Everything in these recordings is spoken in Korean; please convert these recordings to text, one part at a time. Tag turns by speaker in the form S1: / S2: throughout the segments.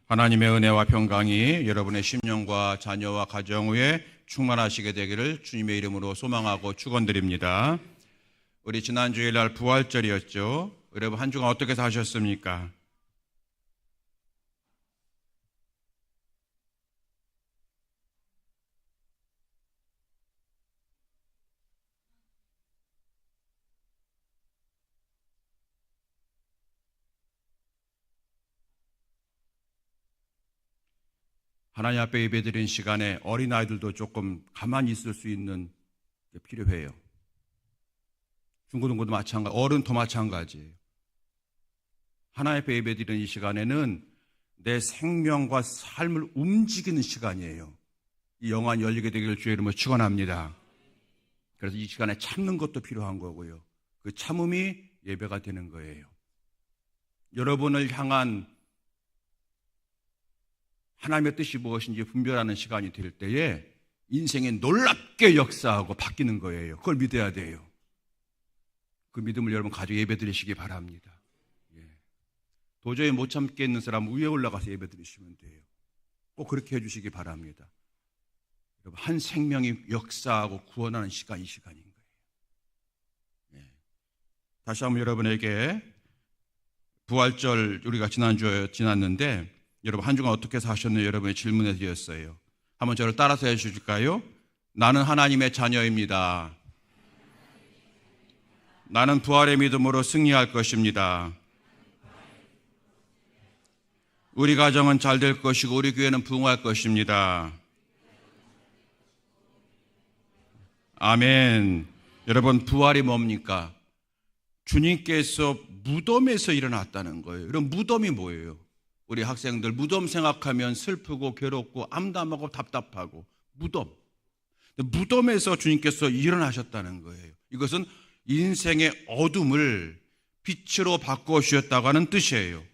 S1: 하나님의 은혜와 평강이 여러분의 심령과 자녀와 가정 위에 충만하시게 되기를 주님의 이름으로 소망하고 축원드립니다. 우리 지난 주일날 부활절이었죠. 여러분 한 주간 어떻게 사셨습니까? 하나님 앞에 예배드린 시간에 어린아이들도 조금 가만히 있을 수 있는 게 필요해요. 중고등부도 마찬가지, 어른도 마찬가지예요. 하나님 앞에 예배드리는 이 시간에는 내 생명과 삶을 움직이는 시간이에요. 이 영안이 열리게 되기를 주의 이름으로 축원합니다. 그래서 이 시간에 참는 것도 필요한 거고요. 그 참음이 예배가 되는 거예요. 여러분을 향한 하나님의 뜻이 무엇인지 분별하는 시간이 될 때에 인생이 놀랍게 역사하고 바뀌는 거예요. 그걸 믿어야 돼요. 그 믿음을 여러분 가지고 예배 드리시기 바랍니다. 도저히 못 참겠는 사람 위에 올라가서 예배 드리시면 돼요. 꼭 그렇게 해주시기 바랍니다. 여러분 한 생명이 역사하고 구원하는 시간, 이 시간인 거예요. 다시 한번 여러분에게 부활절 우리가 지난주에 지났는데 여러분 한 주간 어떻게 사셨나요? 여러분의 질문에 드렸어요. 한번 저를 따라서 해주실까요? 나는 하나님의 자녀입니다. 나는 부활의 믿음으로 승리할 것입니다. 우리 가정은 잘 될 것이고 우리 교회는 부흥할 것입니다. 아멘. 여러분 부활이 뭡니까? 주님께서 무덤에서 일어났다는 거예요. 그럼 무덤이 뭐예요? 우리 학생들 무덤 생각하면 슬프고 괴롭고 암담하고 답답하고 무덤에서 주님께서 일어나셨다는 거예요. 이것은 인생의 어둠을 빛으로 바꿔주셨다고 하는 뜻이에요.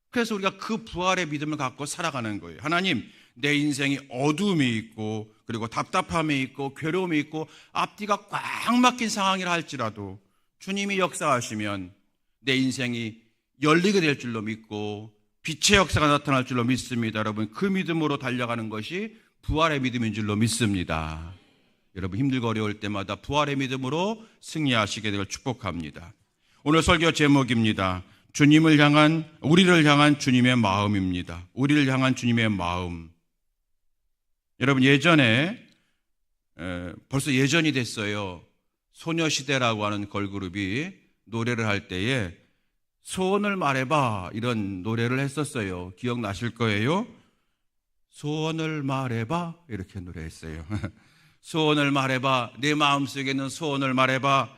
S1: 그래서 우리가 그 부활의 믿음을 갖고 살아가는 거예요. 하나님, 내 인생이 어둠이 있고 그리고 답답함이 있고 괴로움이 있고 앞뒤가 꽉 막힌 상황이라 할지라도 주님이 역사하시면 내 인생이 열리게 될 줄로 믿고 빛의 역사가 나타날 줄로 믿습니다. 여러분 그 믿음으로 달려가는 것이 부활의 믿음인 줄로 믿습니다. 여러분 힘들고 어려울 때마다 부활의 믿음으로 승리하시게 되길 축복합니다. 오늘 설교 제목입니다. 우리를 향한 주님의 마음입니다. 우리를 향한 주님의 마음. 여러분 예전에 벌써 예전이 됐어요. 소녀시대라고 하는 걸그룹이 노래를 할 때에 소원을 말해봐 이런 노래를 했었어요. 기억나실 거예요. 소원을 말해봐 이렇게 노래했어요. 소원을 말해봐. 내 마음속에 있는 소원을 말해봐.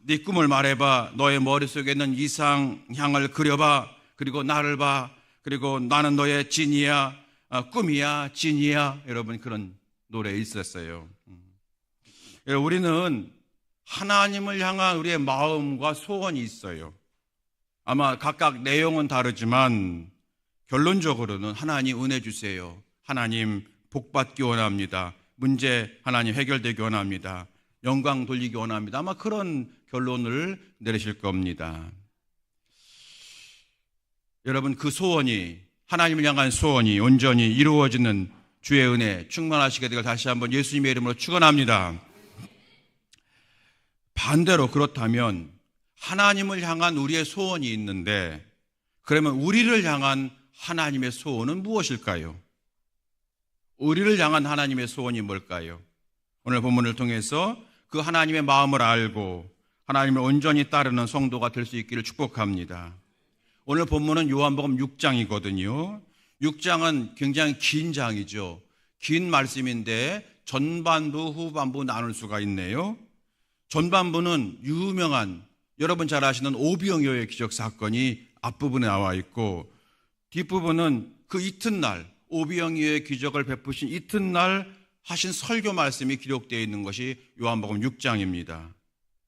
S1: 네 꿈을 말해봐. 너의 머릿속에 있는 이상향을 그려봐. 그리고 나를 봐. 그리고 나는 너의 진이야. 꿈이야. 진이야. 여러분 그런 노래 있었어요. 우리는 하나님을 향한 우리의 마음과 소원이 있어요. 아마 각각 내용은 다르지만 결론적으로는 하나님 은혜 주세요. 하나님 복 받기 원합니다. 문제 하나님 해결되기 원합니다. 영광 돌리기 원합니다. 아마 그런 결론을 내리실 겁니다. 여러분 그 소원이 하나님을 향한 소원이 온전히 이루어지는 주의 은혜 충만하시게 되길 다시 한번 예수님의 이름으로 축원합니다. 반대로 그렇다면 하나님을 향한 우리의 소원이 있는데 그러면 우리를 향한 하나님의 소원은 무엇일까요? 우리를 향한 하나님의 소원이 뭘까요? 오늘 본문을 통해서 그 하나님의 마음을 알고 하나님을 온전히 따르는 성도가 될 수 있기를 축복합니다. 오늘 본문은 요한복음 6장이거든요. 6장은 굉장히 긴 장이죠. 긴 말씀인데 전반부 후반부 나눌 수가 있네요. 전반부는 유명한 여러분 잘 아시는 오병이어의 기적 사건이 앞부분에 나와 있고 뒷부분은 그 이튿날 오병이어의 기적을 베푸신 이튿날 하신 설교 말씀이 기록되어 있는 것이 요한복음 6장입니다.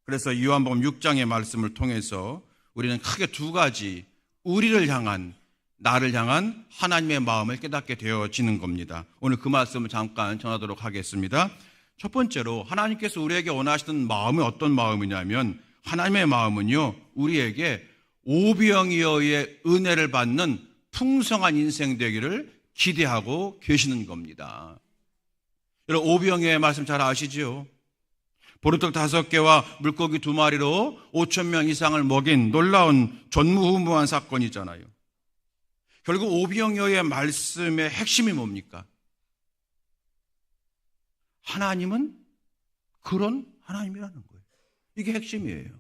S1: 그래서 요한복음 6장의 말씀을 통해서 우리는 크게 두 가지 우리를 향한 나를 향한 하나님의 마음을 깨닫게 되어지는 겁니다. 오늘 그 말씀을 잠깐 전하도록 하겠습니다. 첫 번째로 하나님께서 우리에게 원하시는 마음이 어떤 마음이냐면 하나님의 마음은요 우리에게 오병이어의 은혜를 받는 풍성한 인생 되기를 기대하고 계시는 겁니다. 여러분, 오병이어의 말씀 잘 아시죠? 보리떡 5개와 물고기 2마리로 5,000명 이상을 먹인 놀라운 전무후무한 사건이잖아요. 결국 오병이어의 말씀의 핵심이 뭡니까? 하나님은 그런 하나님이라는 거예요. 이게 핵심이에요.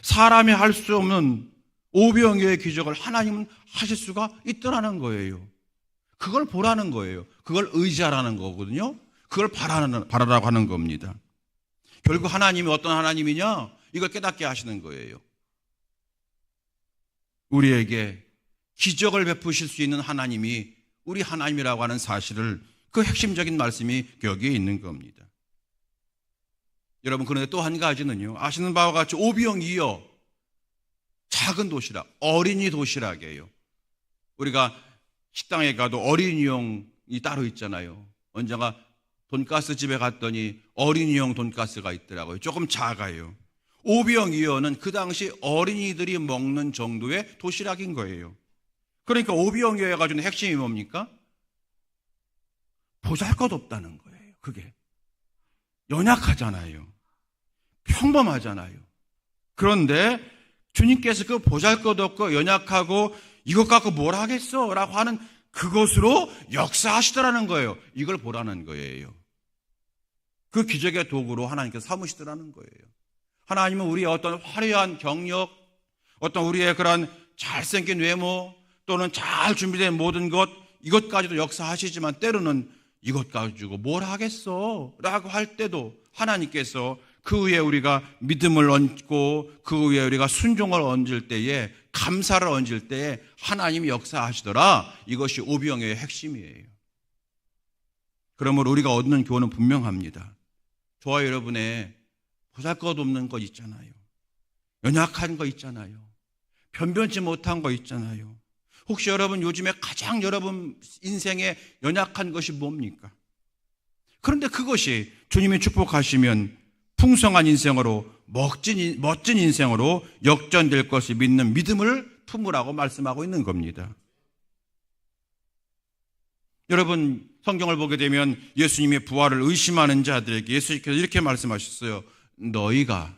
S1: 사람이 할 수 없는 오병이어의 기적을 하나님은 하실 수가 있더라는 거예요. 그걸 보라는 거예요. 그걸 의지하라는 거거든요. 그걸 바라라고 하는 겁니다. 결국 하나님이 어떤 하나님이냐? 이걸 깨닫게 하시는 거예요. 우리에게 기적을 베푸실 수 있는 하나님이 우리 하나님이라고 하는 사실을, 그 핵심적인 말씀이 여기에 있는 겁니다. 여러분, 그런데 또 한 가지는요, 아시는 바와 같이 오병이어, 작은 도시락, 어린이 도시락이에요. 우리가 식당에 가도 어린이용이 따로 있잖아요. 언젠가 돈가스 집에 갔더니 어린이용 돈가스가 있더라고요. 조금 작아요. 오병이어는 그 당시 어린이들이 먹는 정도의 도시락인 거예요. 그러니까 오병이어에 가지고 핵심이 뭡니까? 보잘것없다는 거예요. 그게 연약하잖아요. 평범하잖아요. 그런데 주님께서 그 보잘것없고 연약하고 이것 갖고 뭘 하겠어? 라고 하는 그것으로 역사하시더라는 거예요. 이걸 보라는 거예요. 그 기적의 도구로 하나님께서 삼으시더라는 거예요. 하나님은 우리의 어떤 화려한 경력, 어떤 우리의 그런 잘생긴 외모, 또는 잘 준비된 모든 것, 이것까지도 역사하시지만 때로는 이것 가지고 뭘 하겠어? 라고 할 때도 하나님께서 그 위에 우리가 믿음을 얹고 그 위에 우리가 순종을 얹을 때에, 감사를 얹을 때에 하나님이 역사하시더라. 이것이 오병이어의 핵심이에요. 그러므로 우리가 얻는 교훈은 분명합니다. 저와 여러분의 보잘것없는 것 있잖아요. 연약한 거 있잖아요. 변변치 못한 거 있잖아요. 혹시 여러분 요즘에 가장 여러분 인생에 연약한 것이 뭡니까? 그런데 그것이 주님이 축복하시면 풍성한 인생으로, 멋진 인생으로 역전될 것을 믿는 믿음을 품으라고 말씀하고 있는 겁니다. 여러분, 성경을 보게 되면 예수님의 부활을 의심하는 자들에게 예수님께서 이렇게 말씀하셨어요. 너희가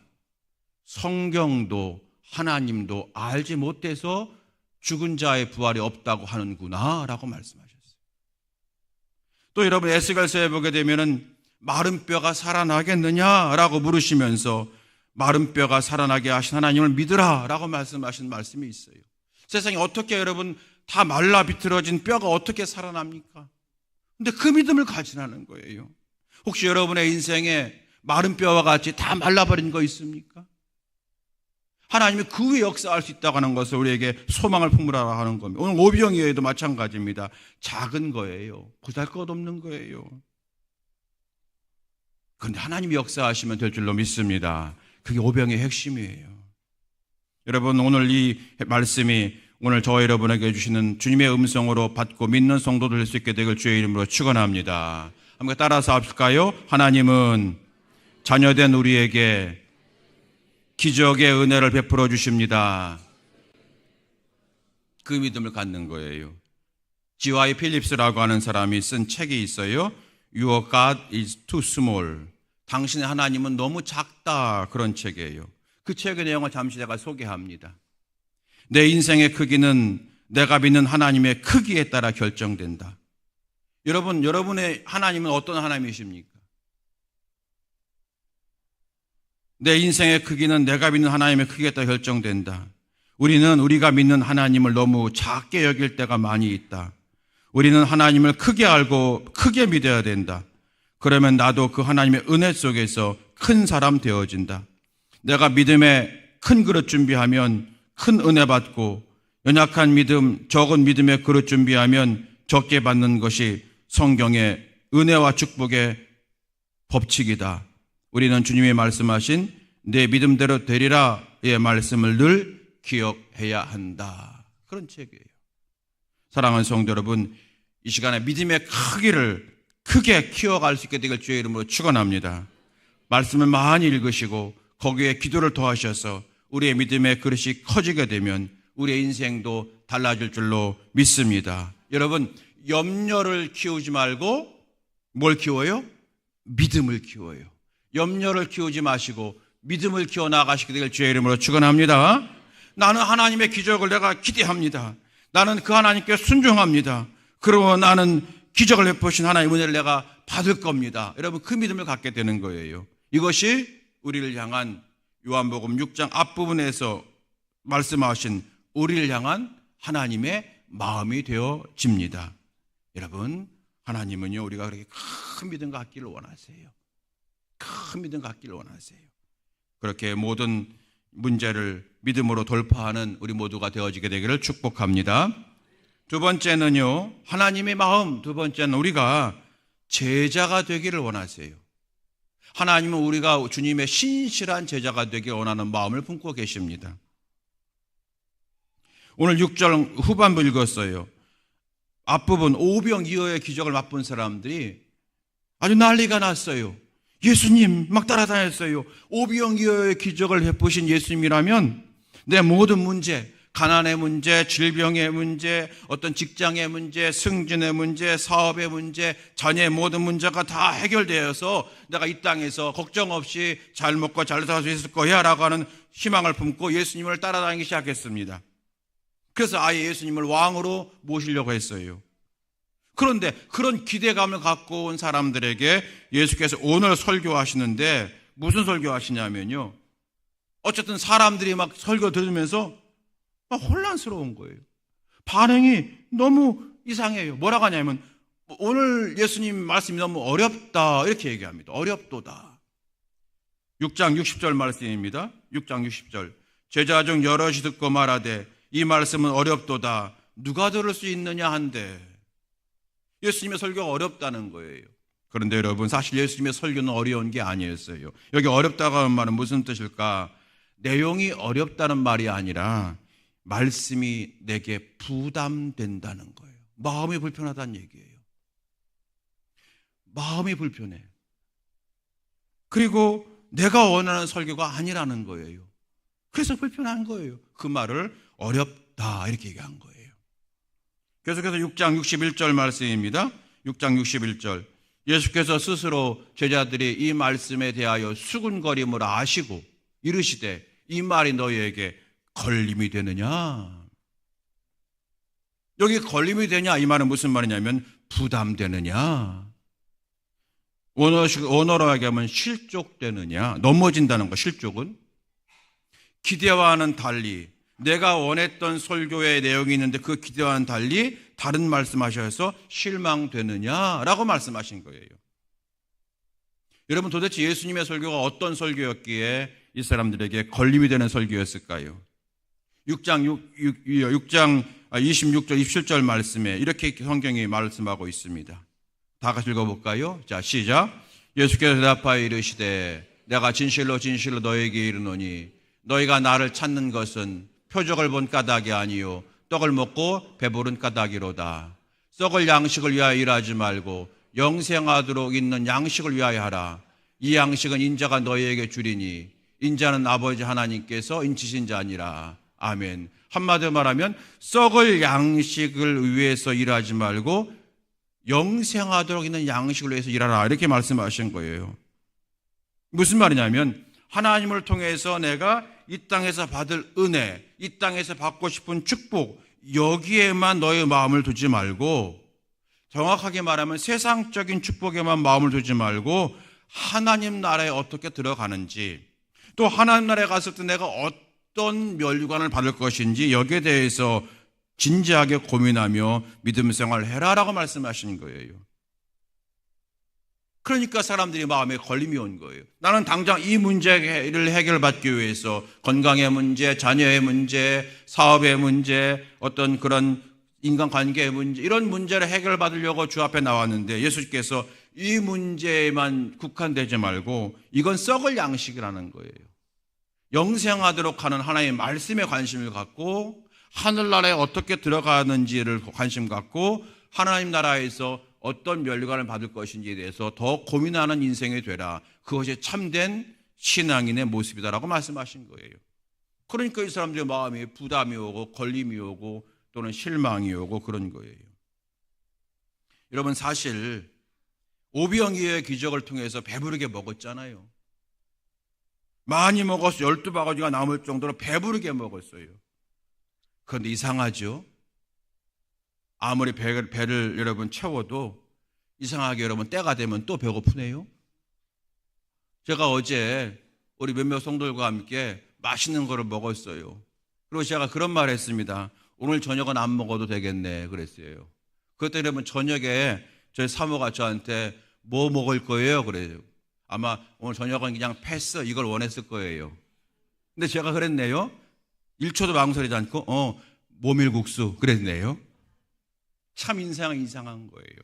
S1: 성경도 하나님도 알지 못해서 죽은 자의 부활이 없다고 하는구나 라고 말씀하셨어요. 또 여러분, 에스겔서에 보게 되면은 마른 뼈가 살아나겠느냐라고 물으시면서 마른 뼈가 살아나게 하신 하나님을 믿으라 라고 말씀하신 말씀이 있어요. 세상에 어떻게 여러분 다 말라 비틀어진 뼈가 어떻게 살아납니까? 근데 그 믿음을 가지라는 거예요. 혹시 여러분의 인생에 마른 뼈와 같이 다 말라버린 거 있습니까? 하나님이 그 위에 역사할 수 있다고 하는 것을 우리에게 소망을 품으라 하는 겁니다. 오늘 오병이어에도 마찬가지입니다. 작은 거예요. 보잘것없는 거예요. 그런데 하나님이 역사하시면 될 줄로 믿습니다. 그게 오병이어의 핵심이에요. 여러분, 오늘 이 말씀이 오늘 저와 여러분에게 주시는 주님의 음성으로 받고 믿는 성도들 될 수 있게 되길 주의 이름으로 축원합니다. 한번 따라서 합시까요? 하나님은 자녀된 우리에게 기적의 은혜를 베풀어 주십니다. 그 믿음을 갖는 거예요. G.Y. 필립스라고 하는 사람이 쓴 책이 있어요. Your God is too small. 당신의 하나님은 너무 작다. 그런 책이에요. 그 책의 내용을 잠시 제가 소개합니다. 내 인생의 크기는 내가 믿는 하나님의 크기에 따라 결정된다. 여러분, 여러분의 하나님은 어떤 하나님이십니까? 내 인생의 크기는 내가 믿는 하나님의 크기에 따라 결정된다. 우리는 우리가 믿는 하나님을 너무 작게 여길 때가 많이 있다. 우리는 하나님을 크게 알고 크게 믿어야 된다. 그러면 나도 그 하나님의 은혜 속에서 큰 사람 되어진다. 내가 믿음의 큰 그릇 준비하면 큰 은혜 받고, 연약한 믿음, 적은 믿음의 그릇 준비하면 적게 받는 것이 성경의 은혜와 축복의 법칙이다. 우리는 주님이 말씀하신 내 믿음대로 되리라의 말씀을 늘 기억해야 한다. 그런 책이에요. 사랑하는 성도 여러분, 이 시간에 믿음의 크기를 크게 키워갈 수 있게 되길 주의 이름으로 축원합니다. 말씀을 많이 읽으시고 거기에 기도를 더하셔서 우리의 믿음의 그릇이 커지게 되면 우리의 인생도 달라질 줄로 믿습니다. 여러분, 염려를 키우지 말고 뭘 키워요? 믿음을 키워요. 염려를 키우지 마시고 믿음을 키워 나가시게 되길 주의 이름으로 축원합니다. 나는 하나님의 기적을 내가 기대합니다. 나는 그 하나님께 순종합니다. 그리고 나는 기적을 베푸신 하나님의 은혜를 내가 받을 겁니다. 여러분, 그 믿음을 갖게 되는 거예요. 이것이 우리를 향한 요한복음 6장 앞부분에서 말씀하신 우리를 향한 하나님의 마음이 되어집니다. 여러분, 하나님은요, 우리가 그렇게 큰 믿음 갖기를 원하세요. 큰 믿음 갖기를 원하세요. 그렇게 모든 문제를 믿음으로 돌파하는 우리 모두가 되어지게 되기를 축복합니다. 두 번째는요, 하나님의 마음. 두 번째는 우리가 제자가 되기를 원하세요. 하나님은 우리가 주님의 신실한 제자가 되기를 원하는 마음을 품고 계십니다. 오늘 6절 후반부 읽었어요. 앞부분 오병이어의 기적을 맛본 사람들이 아주 난리가 났어요. 예수님 막 따라다녔어요. 오병이어의 기적을 베푸신 예수님이라면 내 모든 문제, 가난의 문제, 질병의 문제, 어떤 직장의 문제, 승진의 문제, 사업의 문제, 자녀의 모든 문제가 다 해결되어서 내가 이 땅에서 걱정 없이 잘 먹고 잘 살 수 있을 거야 라고 하는 희망을 품고 예수님을 따라다니기 시작했습니다. 그래서 아예 예수님을 왕으로 모시려고 했어요. 그런데 그런 기대감을 갖고 온 사람들에게 예수께서 오늘 설교하시는데 무슨 설교하시냐면요, 어쨌든 사람들이 막 설교 들으면서 막 혼란스러운 거예요. 반응이 너무 이상해요. 뭐라고 하냐면 오늘 예수님 말씀이 너무 어렵다 이렇게 얘기합니다. 어렵도다. 6장 60절 말씀입니다. 6장 60절. 제자 중 여럿이 듣고 말하되 이 말씀은 어렵도다. 누가 들을 수 있느냐 한데. 예수님의 설교가 어렵다는 거예요. 그런데 여러분, 사실 예수님의 설교는 어려운 게 아니었어요. 여기 어렵다고 하는 말은 무슨 뜻일까? 내용이 어렵다는 말이 아니라 말씀이 내게 부담된다는 거예요. 마음이 불편하다는 얘기예요. 마음이 불편해. 그리고 내가 원하는 설교가 아니라는 거예요. 그래서 불편한 거예요. 그 말을 어렵다 이렇게 얘기한 거예요. 계속해서 6장 61절 말씀입니다. 6장 61절. 예수께서 스스로 제자들이 이 말씀에 대하여 수군거림을 아시고 이르시되 이 말이 너희에게 걸림이 되느냐? 여기 걸림이 되냐 이 말은 무슨 말이냐면 부담되느냐? 원어로 얘기하면 실족되느냐? 넘어진다는 거. 실족은 기대와는 달리 내가 원했던 설교의 내용이 있는데 그 기대와는 달리 다른 말씀하셔서 실망되느냐라고 말씀하신 거예요. 여러분, 도대체 예수님의 설교가 어떤 설교였기에 이 사람들에게 걸림이 되는 설교였을까요? 6장 26절 27절 말씀에 이렇게 성경이 말씀하고 있습니다. 다 같이 읽어볼까요? 자, 시작. 예수께서 대답하여 이르시되 내가 진실로 진실로 너에게 이르노니 너희가 나를 찾는 것은 표적을 본 까닭이 아니요 떡을 먹고 배부른 까닭이로다. 썩을 양식을 위하여 일하지 말고 영생하도록 있는 양식을 위하여 하라. 이 양식은 인자가 너희에게 주리니 인자는 아버지 하나님께서 인치신 자니라. 아멘. 한마디로 말하면 썩을 양식을 위해서 일하지 말고 영생하도록 있는 양식을 위해서 일하라 이렇게 말씀하신 거예요. 무슨 말이냐면 하나님을 통해서 내가 이 땅에서 받을 은혜, 이 땅에서 받고 싶은 축복, 여기에만 너의 마음을 두지 말고, 정확하게 말하면 세상적인 축복에만 마음을 두지 말고 하나님 나라에 어떻게 들어가는지, 또 하나님 나라에 갔을 때 내가 어떤 멸류관을 받을 것인지 여기에 대해서 진지하게 고민하며 믿음 생활을 해라라고 말씀하시는 거예요. 그러니까 사람들이 마음에 걸림이 온 거예요. 나는 당장 이 문제를 해결받기 위해서 건강의 문제, 자녀의 문제, 사업의 문제, 어떤 그런 인간관계의 문제, 이런 문제를 해결받으려고 주 앞에 나왔는데 예수께서 이 문제에만 국한되지 말고 이건 썩을 양식이라는 거예요. 영생하도록 하는 하나님의 말씀에 관심을 갖고 하늘나라에 어떻게 들어가는지를 관심 갖고 하나님 나라에서 어떤 멸류관을 받을 것인지에 대해서 더 고민하는 인생이 되라. 그것이 참된 신앙인의 모습이다라고 말씀하신 거예요. 그러니까 이 사람들의 마음에 부담이 오고 걸림이 오고 또는 실망이 오고 그런 거예요. 여러분, 사실 오병이어의 기적을 통해서 배부르게 먹었잖아요. 많이 먹어서 12바가지가 남을 정도로 배부르게 먹었어요. 그런데 이상하죠? 아무리 배를 여러분 채워도 이상하게 여러분 때가 되면 또 배고프네요. 제가 어제 우리 몇몇 성도들과 함께 맛있는 거를 먹었어요. 그리고 제가 그런 말 했습니다. 오늘 저녁은 안 먹어도 되겠네 그랬어요. 그때 여러분 저녁에 저희 사모가 저한테 뭐 먹을 거예요? 그래요. 아마 오늘 저녁은 그냥 패스 이걸 원했을 거예요. 근데 제가 그랬네요. 1초도 망설이지 않고 모밀국수 그랬네요. 참 이상한 거예요.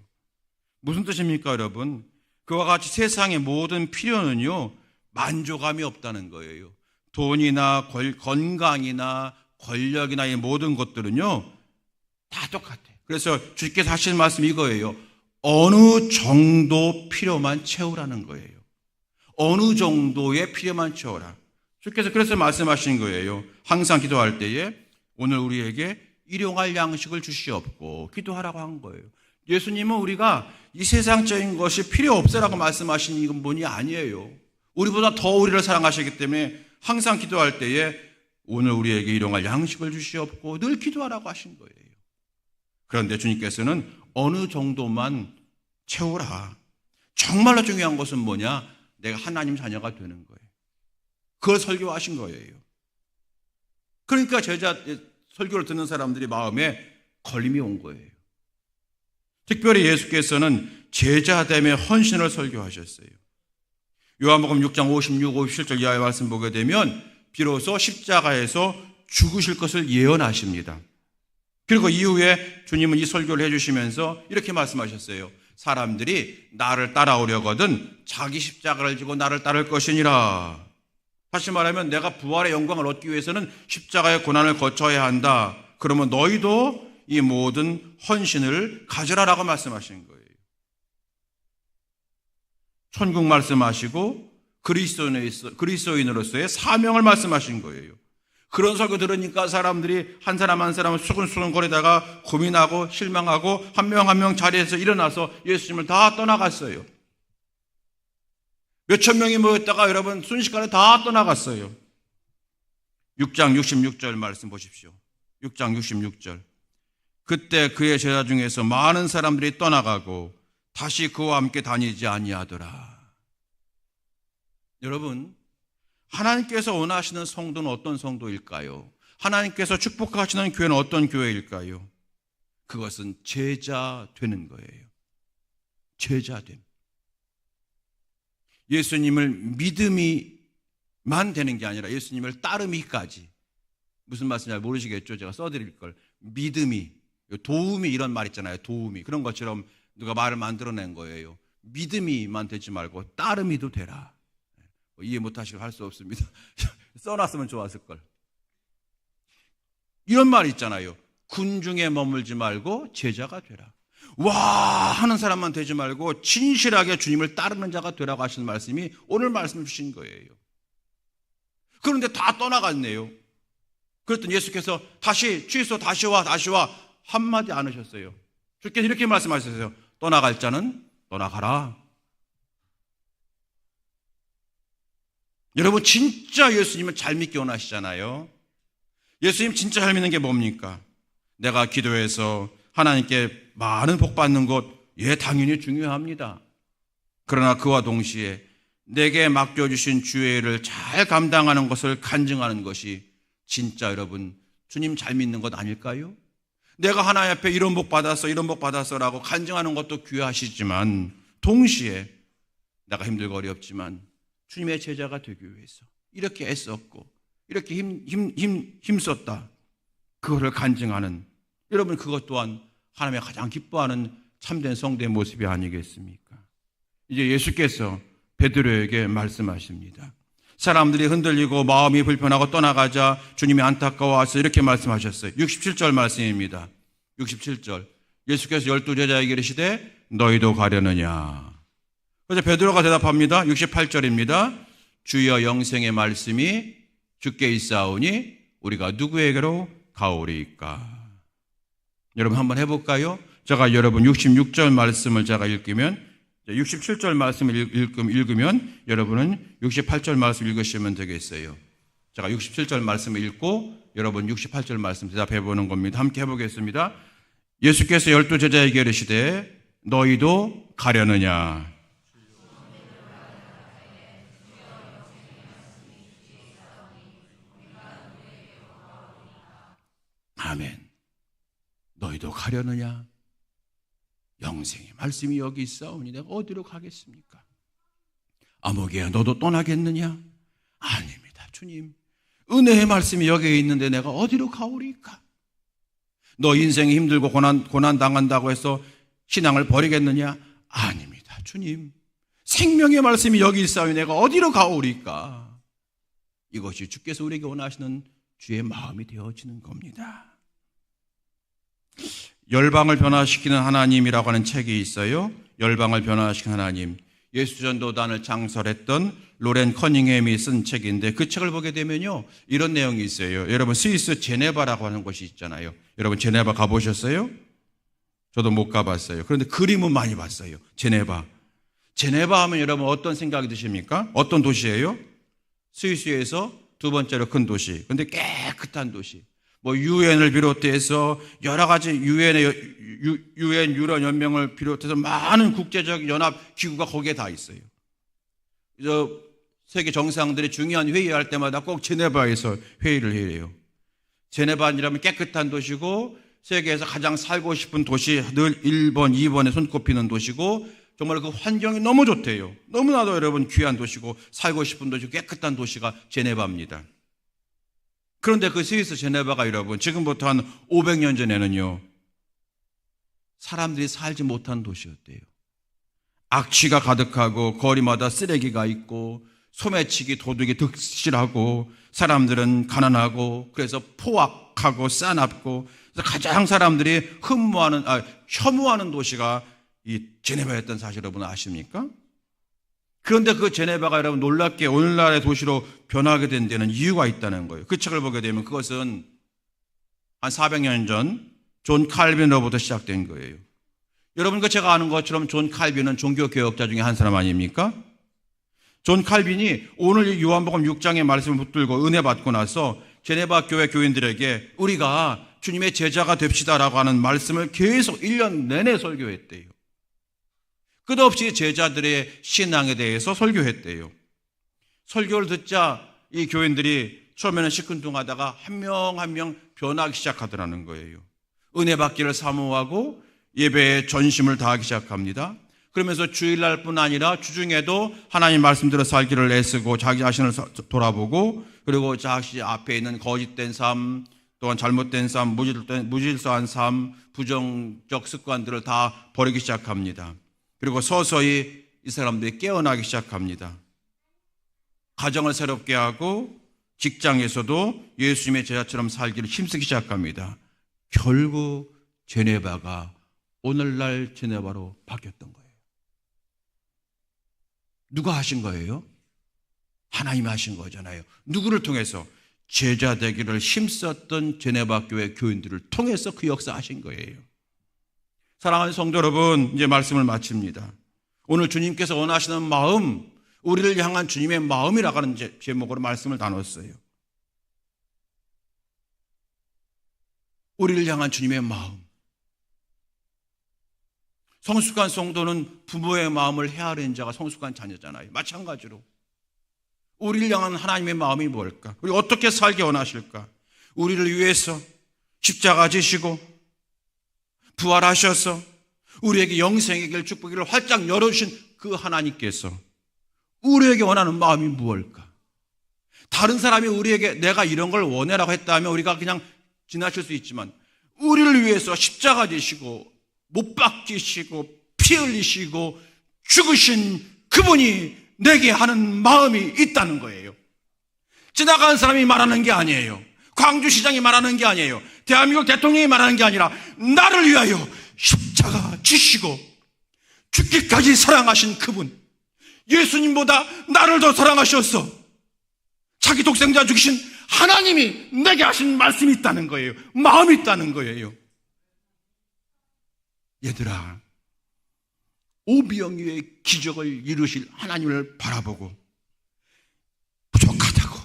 S1: 무슨 뜻입니까 여러분? 그와 같이 세상의 모든 필요는요 만족감이 없다는 거예요. 돈이나 건강이나 권력이나 이 모든 것들은요 다 똑같아요. 그래서 주께서 하시는 말씀이 이거예요. 어느 정도 필요만 채우라는 거예요. 어느 정도의 필요만 채워라. 주께서 그래서 말씀하신 거예요. 항상 기도할 때에 오늘 우리에게 일용할 양식을 주시옵고 기도하라고 한 거예요. 예수님은 우리가 이 세상적인 것이 필요 없으라고 말씀하신 분이 아니에요. 우리보다 더 우리를 사랑하시기 때문에 항상 기도할 때에 오늘 우리에게 일용할 양식을 주시옵고 늘 기도하라고 하신 거예요. 그런데 주님께서는 어느 정도만 채우라. 정말로 중요한 것은 뭐냐? 내가 하나님 자녀가 되는 거예요. 그걸 설교하신 거예요. 그러니까 설교를 듣는 사람들이 마음에 걸림이 온 거예요. 특별히 예수께서는 제자됨의 헌신을 설교하셨어요. 요한복음 6장 56, 57절 이하의 말씀 보게 되면 비로소 십자가에서 죽으실 것을 예언하십니다. 그리고 이후에 주님은 이 설교를 해주시면서 이렇게 말씀하셨어요. 사람들이 나를 따라오려거든 자기 십자가를 지고 나를 따를 것이니라. 다시 말하면 내가 부활의 영광을 얻기 위해서는 십자가의 고난을 거쳐야 한다. 그러면 너희도 이 모든 헌신을 가져라라고 말씀하신 거예요. 천국 말씀하시고 그리스도인으로서의 사명을 말씀하신 거예요. 그런 설교 들으니까 사람들이 한 사람 한 사람 수근수근 거리다가 고민하고 실망하고 한 명 한 명 자리에서 일어나서 예수님을 다 떠나갔어요. 몇천 명이 모였다가 여러분 순식간에 다 떠나갔어요. 6장 66절 말씀 보십시오. 6장 66절. 그때 그의 제자 중에서 많은 사람들이 떠나가고 다시 그와 함께 다니지 아니하더라. 여러분, 하나님께서 원하시는 성도는 어떤 성도일까요? 하나님께서 축복하시는 교회는 어떤 교회일까요? 그것은 제자 되는 거예요. 제자됨. 예수님을 믿음이만 되는 게 아니라 예수님을 따르미까지. 무슨 말씀인지 잘 모르시겠죠? 제가 써드릴 걸. 믿음이, 도움이 이런 말 있잖아요. 도움이. 그런 것처럼 누가 말을 만들어낸 거예요. 믿음이만 되지 말고 따르미도 되라. 이해 못하시고 할 수 없습니다. 써놨으면 좋았을 걸. 이런 말 있잖아요. 군중에 머물지 말고 제자가 되라. 와 하는 사람만 되지 말고 진실하게 주님을 따르는 자가 되라고 하시는 말씀이 오늘 말씀 주신 거예요. 그런데 다 떠나갔네요. 그랬더니 예수께서 다시 취소 다시 와 한마디 안 하셨어요. 주께서 이렇게 말씀하셨어요. 떠나갈 자는 떠나가라. 여러분 진짜 예수님은 잘 믿기 원하시잖아요. 예수님 진짜 잘 믿는 게 뭡니까? 내가 기도해서 하나님께 많은 복 받는 것, 당연히 중요합니다. 그러나 그와 동시에 내게 맡겨주신 주의 일을 잘 감당하는 것을 간증하는 것이 진짜 여러분 주님 잘 믿는 것 아닐까요? 내가 하나님 앞에 이런 복 받았어라고 간증하는 것도 귀하시지만 동시에 내가 힘들고 어렵지만 주님의 제자가 되기 위해서 이렇게 애썼고 이렇게 힘썼다. 그거를 간증하는 여러분 그것 또한 하나님이 가장 기뻐하는 참된 성도의 모습이 아니겠습니까? 이제 예수께서 베드로에게 말씀하십니다. 사람들이 흔들리고 마음이 불편하고 떠나가자 주님이 안타까워하셔서 이렇게 말씀하셨어요. 67절 말씀입니다. 67절. 예수께서 12제자에게 이르시되 너희도 가려느냐. 그래서 베드로가 대답합니다. 68절입니다. 주여 영생의 말씀이 주께 있사오니 우리가 누구에게로 가오리이까? 여러분 한번 해볼까요? 제가 여러분 66절 말씀을 제가 읽으면 67절 말씀을 읽으면 여러분은 68절 말씀 읽으시면 되겠어요. 제가 67절 말씀을 읽고 여러분 68절 말씀 대답해 보는 겁니다. 함께 해보겠습니다. 예수께서 12 제자에게 이르시되 너희도 가려느냐? 아멘. 너희도 가려느냐? 영생의 말씀이 여기 있사오니 내가 어디로 가겠습니까? 아무개야 너도 떠나겠느냐? 아닙니다 주님, 은혜의 말씀이 여기 있는데 내가 어디로 가오리까? 너 인생이 힘들고 고난 당한다고 해서 신앙을 버리겠느냐? 아닙니다 주님, 생명의 말씀이 여기 있사오니 내가 어디로 가오리까? 이것이 주께서 우리에게 원하시는 주의 마음이 되어지는 겁니다. 열방을 변화시키는 하나님이라고 하는 책이 있어요. 열방을 변화시키는 하나님. 예수전도단을 창설했던 로렌 커닝햄이 쓴 책인데 그 책을 보게 되면요, 이런 내용이 있어요. 여러분 스위스 제네바라고 하는 곳이 있잖아요. 여러분 제네바 가보셨어요? 저도 못 가봤어요. 그런데 그림은 많이 봤어요. 제네바 하면 여러분 어떤 생각이 드십니까? 어떤 도시예요? 스위스에서 두 번째로 큰 도시. 근데 깨끗한 도시. 뭐 유엔을 비롯해서 여러 가지 유엔 유럽 연맹을 비롯해서 많은 국제적 연합 기구가 거기에 다 있어요. 세계 정상들이 중요한 회의할 때마다 꼭 제네바에서 회의를 해요. 제네바라면 깨끗한 도시고 세계에서 가장 살고 싶은 도시, 늘 1번, 2번에 손꼽히는 도시고 정말 그 환경이 너무 좋대요. 너무나도 여러분 귀한 도시고 살고 싶은 도시, 깨끗한 도시가 제네바입니다. 그런데 그 스위스 제네바가 여러분 지금부터 한 500년 전에는요, 사람들이 살지 못한 도시였대요. 악취가 가득하고 거리마다 쓰레기가 있고 소매치기 도둑이 득실하고 사람들은 가난하고 그래서 포악하고 싸납고, 그래서 가장 사람들이 혐오하는 도시가 이 제네바였던 사실 여러분 아십니까? 그런데 그 제네바가 여러분 놀랍게 오늘날의 도시로 변하게 된 데는 이유가 있다는 거예요. 그 책을 보게 되면 그것은 한 400년 전 존 칼빈으로부터 시작된 거예요. 여러분 제가 아는 것처럼 존 칼빈은 종교개혁자 중에 한 사람 아닙니까? 존 칼빈이 오늘 요한복음 6장의 말씀을 붙들고 은혜 받고 나서 제네바 교회 교인들에게 우리가 주님의 제자가 됩시다라고 하는 말씀을 계속 1년 내내 설교했대요. 끝없이 제자들의 신앙에 대해서 설교했대요. 설교를 듣자 이 교인들이 처음에는 시큰둥하다가 한 명 한 명 변하기 시작하더라는 거예요. 은혜 받기를 사모하고 예배에 전심을 다하기 시작합니다. 그러면서 주일날뿐 아니라 주중에도 하나님 말씀대로 살기를 애쓰고 자기 자신을 돌아보고, 그리고 자기 앞에 있는 거짓된 삶, 또한 잘못된 삶, 무질서한 삶, 부정적 습관들을 다 버리기 시작합니다. 그리고 서서히 이 사람들이 깨어나기 시작합니다. 가정을 새롭게 하고 직장에서도 예수님의 제자처럼 살기를 힘쓰기 시작합니다. 결국 제네바가 오늘날 제네바로 바뀌었던 거예요. 누가 하신 거예요? 하나님이 하신 거잖아요. 누구를 통해서? 제자 되기를 힘썼던 제네바 교회 교인들을 통해서 그 역사 하신 거예요. 사랑하는 성도 여러분, 이제 말씀을 마칩니다. 오늘 주님께서 원하시는 마음, 우리를 향한 주님의 마음이라고 하는 제목으로 말씀을 나눴어요. 우리를 향한 주님의 마음. 성숙한 성도는 부모의 마음을 헤아리는 자가 성숙한 자녀잖아요. 마찬가지로 우리를 향한 하나님의 마음이 뭘까? 우리 어떻게 살기 원하실까? 우리를 위해서 십자가 지시고 부활하셔서 우리에게 영생의 길, 축복의 길을 활짝 열어주신 그 하나님께서 우리에게 원하는 마음이 무엇일까? 다른 사람이 우리에게 내가 이런 걸 원해라고 했다면 우리가 그냥 지나칠 수 있지만, 우리를 위해서 십자가 지시고 못 박히시고 피 흘리시고 죽으신 그분이 내게 하는 마음이 있다는 거예요. 지나가는 사람이 말하는 게 아니에요. 광주시장이 말하는 게 아니에요. 대한민국 대통령이 말하는 게 아니라 나를 위하여 십자가 지시고 죽기까지 사랑하신 그분, 예수님보다 나를 더 사랑하셨어. 자기 독생자 죽이신 하나님이 내게 하신 말씀이 있다는 거예요. 마음이 있다는 거예요. 얘들아, 오병이어의 기적을 이루실 하나님을 바라보고 부족하다고,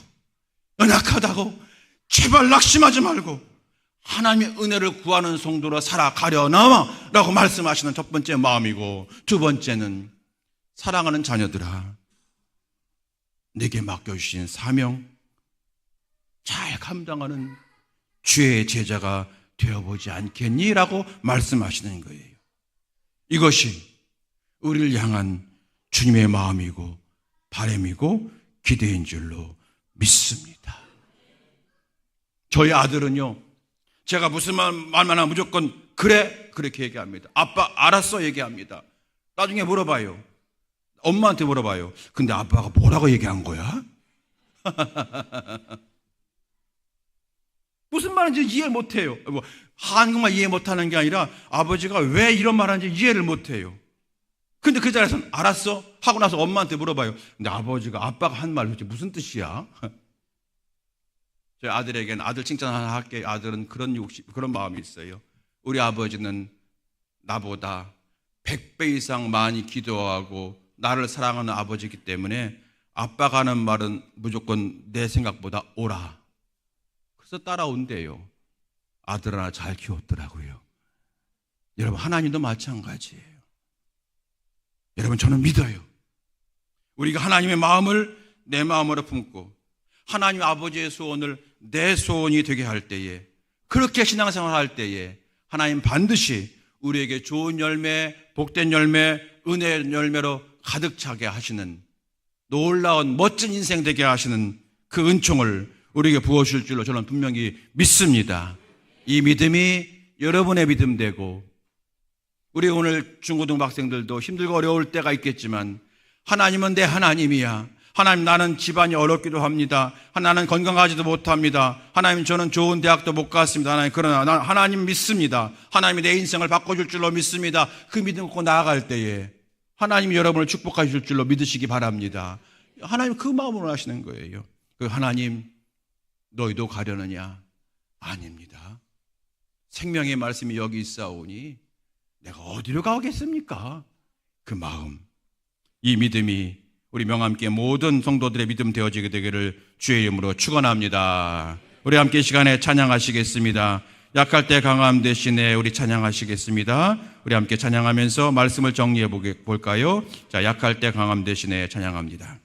S1: 연약하다고 제발 낙심하지 말고 하나님의 은혜를 구하는 성도로 살아가려나 라고 말씀하시는 첫 번째 마음이고, 두 번째는 사랑하는 자녀들아, 내게 맡겨주신 사명 잘 감당하는 주의 제자가 되어보지 않겠니? 라고 말씀하시는 거예요. 이것이 우리를 향한 주님의 마음이고 바람이고 기대인 줄로 믿습니다. 저희 아들은요, 제가 무슨 말만 하면 무조건 그래 그렇게 얘기합니다. 아빠 알았어 얘기합니다. 나중에 물어봐요. 엄마한테 물어봐요. 근데 아빠가 뭐라고 얘기한 거야? 무슨 말인지 이해 못해요. 한국말 이해 못하는 게 아니라 아버지가 왜 이런 말 하는지 이해를 못해요. 근데 그 자리에서는 알았어 하고 나서 엄마한테 물어봐요. 근데 아버지가 아빠가 한 말 도대체 무슨 뜻이야? 저희 아들에게는, 아들 칭찬 하나 할게요. 아들은 그런 마음이 있어요. 우리 아버지는 나보다 100배 이상 많이 기도하고 나를 사랑하는 아버지이기 때문에 아빠가 하는 말은 무조건 내 생각보다 옳아. 그래서 따라온대요. 아들 하나 잘 키웠더라고요. 여러분, 하나님도 마찬가지예요. 여러분, 저는 믿어요. 우리가 하나님의 마음을 내 마음으로 품고 하나님 아버지의 소원을 내 소원이 되게 할 때에, 그렇게 신앙생활 할 때에 하나님 반드시 우리에게 좋은 열매, 복된 열매, 은혜의 열매로 가득 차게 하시는, 놀라운 멋진 인생 되게 하시는 그 은총을 우리에게 부어주실 줄로 저는 분명히 믿습니다. 이 믿음이 여러분의 믿음 되고, 우리 오늘 중고등부 학생들도 힘들고 어려울 때가 있겠지만 하나님은 내 하나님이야. 하나님, 나는 집안이 어렵기도 합니다. 나는 건강하지도 못합니다. 하나님, 저는 좋은 대학도 못 갔습니다. 하나님, 그러나 난 하나님 믿습니다. 하나님이 내 인생을 바꿔줄 줄로 믿습니다. 그 믿음 갖고 나아갈 때에 하나님이 여러분을 축복하실 줄로 믿으시기 바랍니다. 하나님 그 마음으로 하시는 거예요. 그 하나님, 너희도 가려느냐? 아닙니다. 생명의 말씀이 여기 있사오니 내가 어디로 가겠습니까? 그 마음, 이 믿음이 우리 명함께 모든 성도들의 믿음 되어지게 되기를 주의 이름으로 축원합니다. 우리 함께 이 시간에 찬양하시겠습니다. 약할 때 강함 대신에 우리 찬양하시겠습니다. 우리 함께 찬양하면서 말씀을 정리해 볼까요? 자, 약할 때 강함 대신에 찬양합니다.